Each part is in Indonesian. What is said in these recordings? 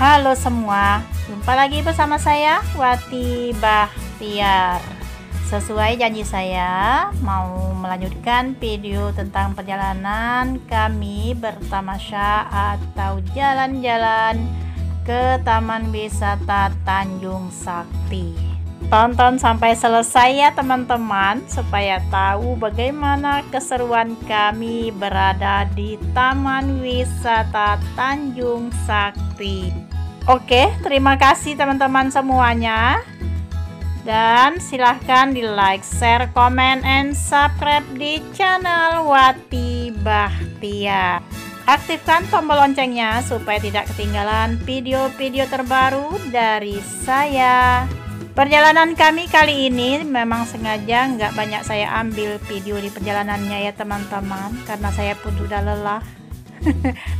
Halo semua, jumpa lagi bersama saya Wati Bahtiar. Sesuai janji saya, mau melanjutkan video tentang perjalanan kami bertamasya atau jalan-jalan ke Taman Wisata Tanjung Sakti. Tonton sampai selesai ya teman-teman, supaya tahu bagaimana keseruan kami berada di Taman Wisata Tanjung Sakti. Oke, terima kasih teman-teman semuanya. Dan silahkan di like, share, comment, and subscribe di channel Wati Bahtiar. Aktifkan tombol loncengnya supaya tidak ketinggalan video-video terbaru dari saya. Perjalanan kami kali ini memang sengaja nggak banyak saya ambil video di perjalanannya ya teman-teman, karena saya pun sudah lelah.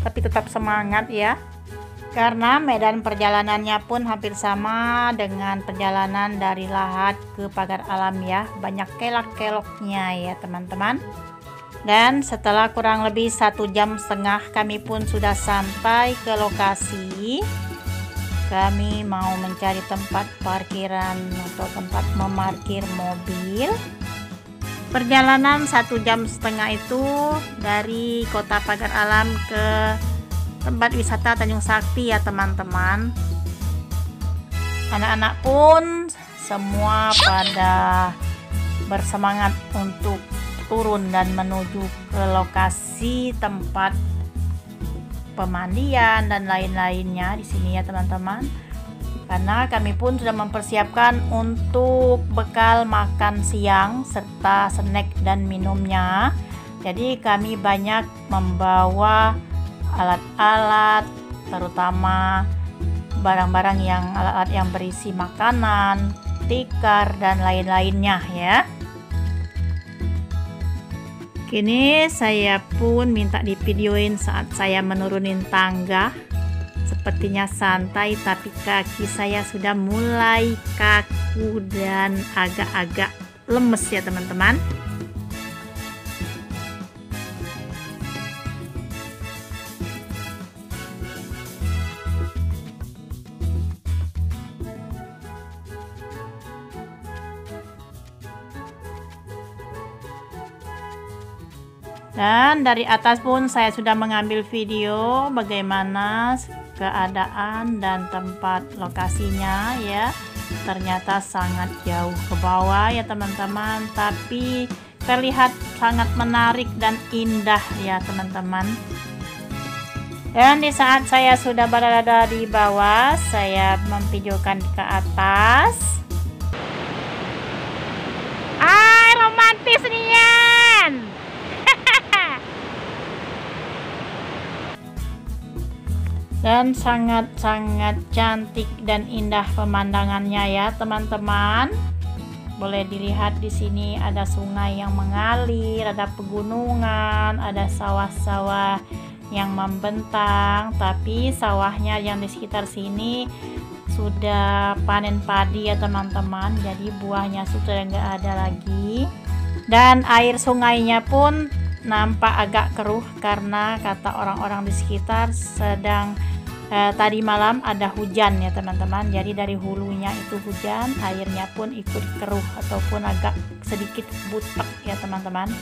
Tapi tetap semangat ya, karena medan perjalanannya pun hampir sama dengan perjalanan dari Lahat ke Pagar Alam ya, banyak kelak-keloknya ya teman-teman. Dan setelah kurang lebih 1,5 jam kami pun sudah sampai ke lokasi. Kami mau mencari tempat parkiran atau tempat memarkir mobil. Perjalanan 1,5 jam itu dari Kota Pagar Alam ke tempat wisata Tanjung Sakti ya teman-teman. Anak-anak pun semua pada bersemangat untuk turun dan menuju ke lokasi tempat pemandian dan lain-lainnya di sini ya teman-teman. Karena kami pun sudah mempersiapkan untuk bekal makan siang serta snack dan minumnya. Jadi kami banyak membawa alat-alat, terutama barang-barang alat-alat yang berisi makanan, tikar dan lain-lainnya ya. Kini saya pun minta divideoin saat saya menurunin tangga. Sepertinya santai, tapi kaki saya sudah mulai kaku dan agak-agak lemes ya teman-teman. Dan dari atas pun saya sudah mengambil video bagaimana keadaan dan tempat lokasinya ya. Ternyata sangat jauh ke bawah ya teman-teman, tapi terlihat sangat menarik dan indah ya teman-teman. Dan di saat saya sudah berada di bawah, saya memvideokan ke atas. Romantis nian. Dan sangat-sangat cantik dan indah pemandangannya ya teman-teman. Boleh dilihat di sini ada sungai yang mengalir, ada pegunungan, ada sawah-sawah yang membentang. Tapi sawahnya yang di sekitar sini sudah panen padi ya teman-teman. Jadi buahnya sudah nggak ada lagi. Dan air sungainya pun nampak agak keruh karena kata orang-orang di sekitar sedang tadi malam ada hujan ya teman-teman. Jadi dari hulunya itu hujan, airnya pun ikut keruh ataupun agak sedikit butek ya teman-teman.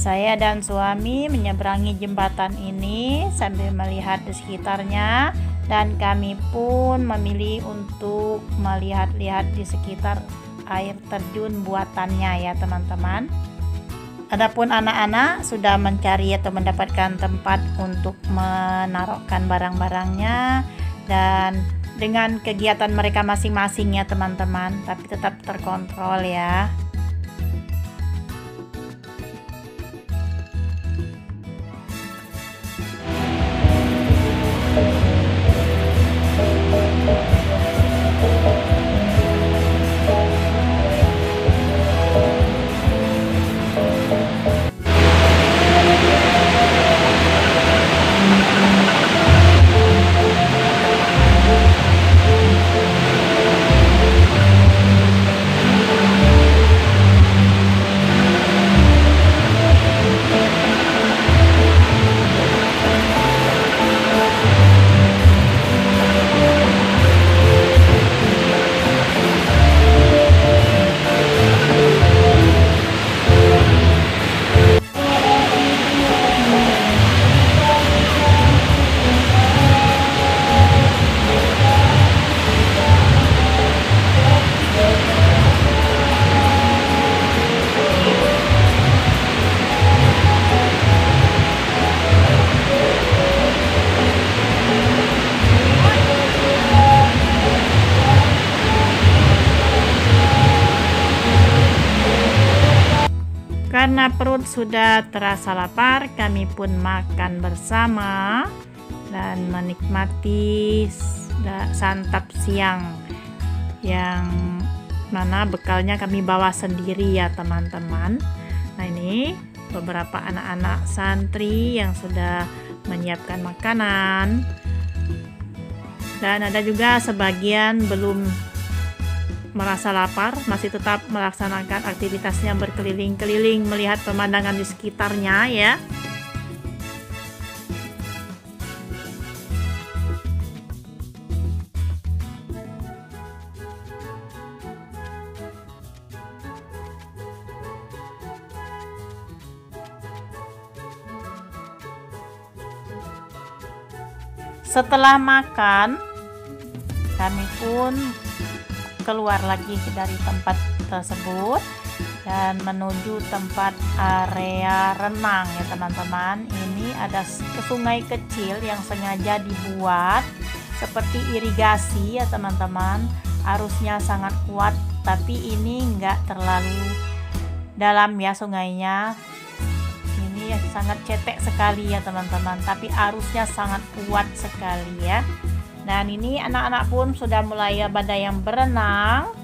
Saya dan suami menyeberangi jembatan ini sambil melihat di sekitarnya dan kami pun memilih untuk melihat-lihat di sekitar air terjun buatannya ya teman-teman. Adapun anak-anak sudah mencari atau mendapatkan tempat untuk menaruhkan barang-barangnya dan dengan kegiatan mereka masing-masing ya teman-teman, tapi tetap terkontrol ya. Karena perut sudah terasa lapar, kami pun makan bersama dan menikmati santap siang yang mana bekalnya kami bawa sendiri ya teman-teman. Nah, ini beberapa anak-anak santri yang sudah menyiapkan makanan, dan ada juga sebagian belum merasa lapar, masih tetap melaksanakan aktivitasnya berkeliling-keliling melihat pemandangan di sekitarnya ya. Setelah makan, kami pun keluar lagi dari tempat tersebut dan menuju tempat area renang ya teman-teman. Ini ada sungai kecil yang sengaja dibuat seperti irigasi ya teman-teman. Arusnya sangat kuat, tapi ini enggak terlalu dalam ya sungainya. Ini sangat cetek sekali ya teman-teman, tapi arusnya sangat kuat sekali ya. Dan ini anak-anak pun sudah mulai pada yang berenang,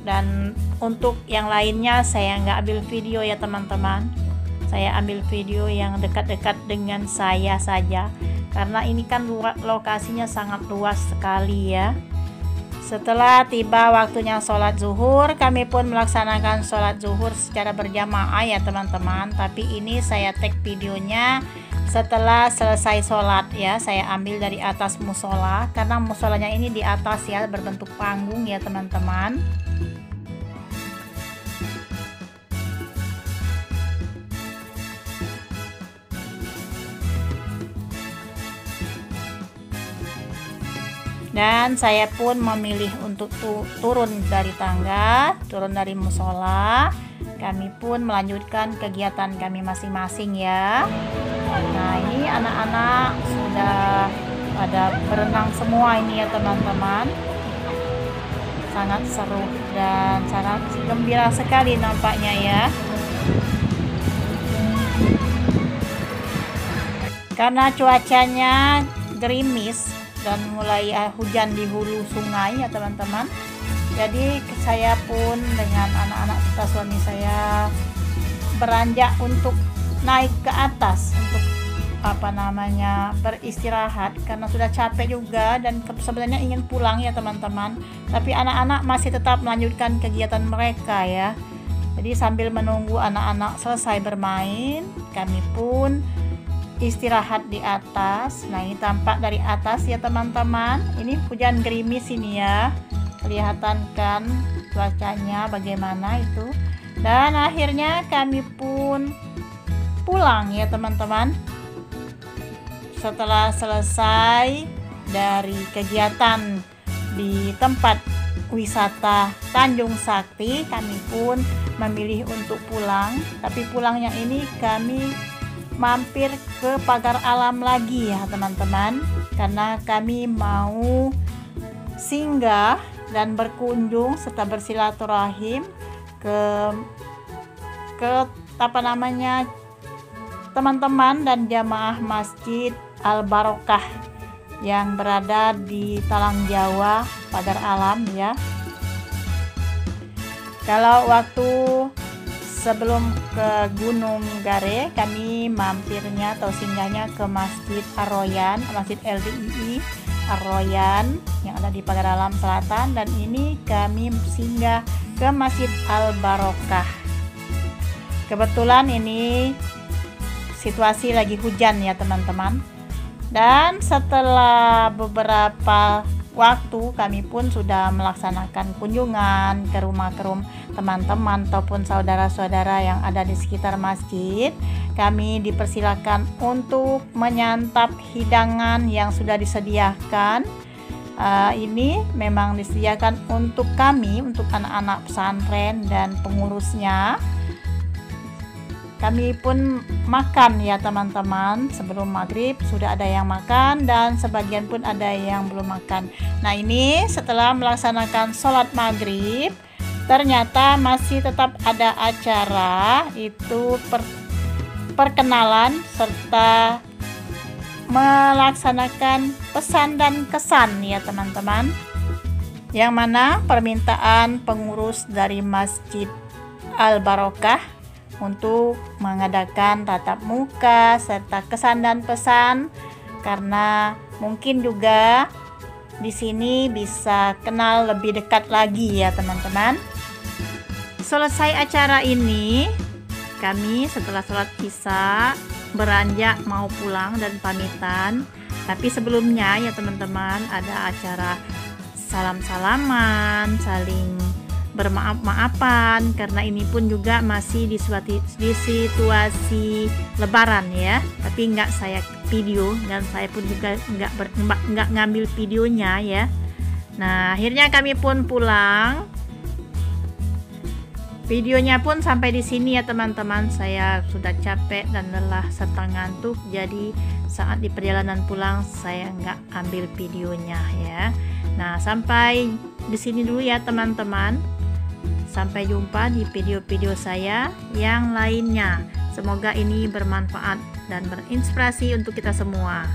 dan untuk yang lainnya saya nggak ambil video ya teman-teman. Saya ambil video yang dekat-dekat dengan saya saja, karena ini kan lokasinya sangat luas sekali ya. Setelah tiba waktunya sholat zuhur, kami pun melaksanakan sholat zuhur secara berjamaah ya teman-teman. Tapi ini saya tag videonya setelah selesai sholat ya. Saya ambil dari atas musola, karena musolanya ini di atas ya, berbentuk panggung ya teman-teman. Dan saya pun memilih untuk turun dari tangga, turun dari musola. Kami pun melanjutkan kegiatan kami masing-masing ya. Nah, ini anak-anak sudah pada berenang semua ini ya teman-teman. Sangat seru dan sangat gembira sekali nampaknya ya. Karena cuacanya gerimis dan mulai hujan di hulu sungai ya teman-teman. Jadi saya pun dengan anak-anak serta suami saya beranjak untuk naik ke atas untuk beristirahat, karena sudah capek juga dan sebenarnya ingin pulang ya teman-teman. Tapi anak-anak masih tetap melanjutkan kegiatan mereka ya. Jadi sambil menunggu anak-anak selesai bermain, kami pun istirahat di atas. Nah, ini tampak dari atas ya teman-teman. Ini hujan gerimis ini ya, kelihatan kan cuacanya bagaimana itu. Dan akhirnya kami pun pulang ya teman-teman. Setelah selesai dari kegiatan di tempat wisata Tanjung Sakti, kami pun memilih untuk pulang. Tapi pulangnya ini kami mampir ke pagar alam lagi ya teman-teman, karena kami mau singgah dan berkunjung serta bersilaturahim ke teman-teman dan jamaah Masjid Al-Barokah yang berada di Talang Jawa, pagar alam ya. Kalau waktu sebelum ke Gunung Gare, kami mampirnya atau singgahnya ke Masjid Ar-Royan, Masjid LDII Ar-Royan yang ada di pagar alam selatan, dan ini kami singgah ke Masjid Al-Barokah. Kebetulan ini situasi lagi hujan ya teman-teman. Dan setelah beberapa waktu kami pun sudah melaksanakan kunjungan ke rumah teman-teman ataupun saudara-saudara yang ada di sekitar masjid. Kami dipersilakan untuk menyantap hidangan yang sudah disediakan. Ini memang disediakan untuk kami, untuk anak-anak pesantren dan pengurusnya. Kami pun makan ya teman-teman, sebelum maghrib sudah ada yang makan dan sebagian pun ada yang belum makan. Nah ini setelah melaksanakan sholat maghrib, ternyata masih tetap ada acara, itu perkenalan serta melaksanakan pesan dan kesan ya teman-teman, yang mana permintaan pengurus dari Masjid Al-Barokah untuk mengadakan tatap muka serta kesan dan pesan, karena mungkin juga di sini bisa kenal lebih dekat lagi ya teman-teman. Selesai acara ini, kami setelah sholat isya beranjak mau pulang dan pamitan. Tapi sebelumnya ya teman-teman, ada acara salam-salaman, saling bermaaf-maafan, karena ini pun juga masih di situasi lebaran ya. Tapi nggak saya video dan saya pun juga nggak ngambil videonya ya. Nah akhirnya kami pun pulang. Videonya pun sampai di sini ya teman-teman. Saya sudah capek dan lelah serta ngantuk, jadi saat di perjalanan pulang saya nggak ambil videonya ya. Nah sampai di sini dulu ya teman-teman. Sampai jumpa di video-video saya yang lainnya. Semoga ini bermanfaat dan berinspirasi untuk kita semua.